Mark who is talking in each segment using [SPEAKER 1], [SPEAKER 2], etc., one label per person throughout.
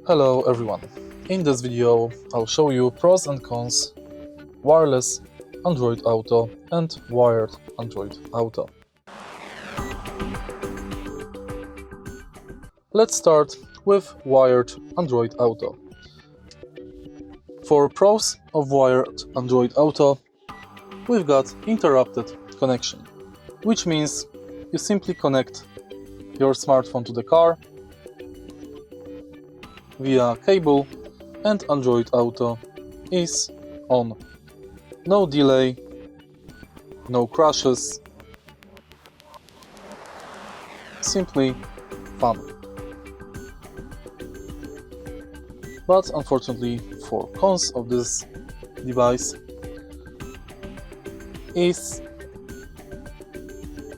[SPEAKER 1] Hello everyone, in this video I'll show you pros and cons wireless Android Auto and wired Android Auto. Let's start with wired Android Auto. For pros of wired Android Auto, we've got interrupted connection, which means you simply connect your smartphone to the car via cable and Android Auto is on. No delay, no crashes, simply fun. But unfortunately, for cons of this device is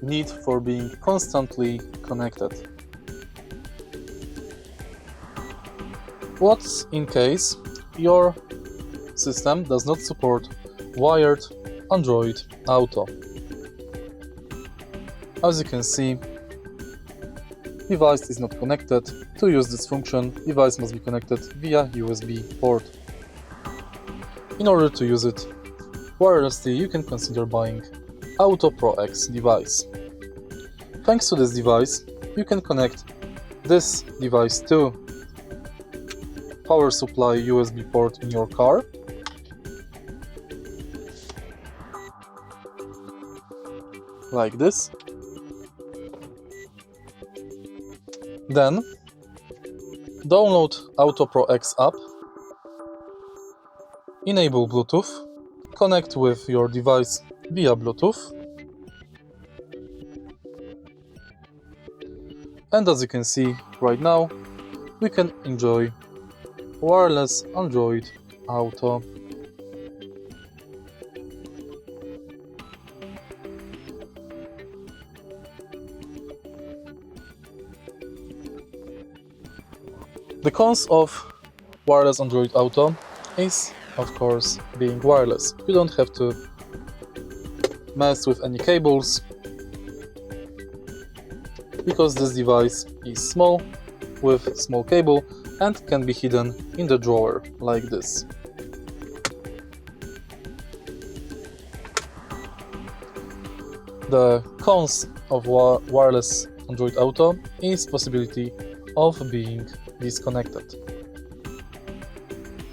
[SPEAKER 1] need for being constantly connected. What's in case your system does not support wired Android Auto? As you can see, device is not connected. To use this function, device must be connected via USB port. In order to use it wirelessly, you can consider buying AutoPro X device. Thanks to this device, you can connect this device to power supply USB port in your car, like this. Then download AutoPro X app, enable Bluetooth, connect with your device via Bluetooth, and as you can see right now, we can enjoy wireless Android Auto. The cons of wireless Android Auto is, of course, being wireless. You don't have to mess with any cables, because this device is small with small cable and can be hidden in the drawer like this. The cons of wireless Android Auto is possibility of being disconnected.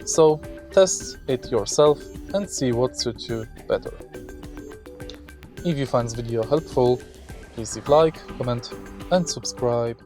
[SPEAKER 1] So test it yourself and see what suits you better. If you find this video helpful, please leave like, comment and subscribe.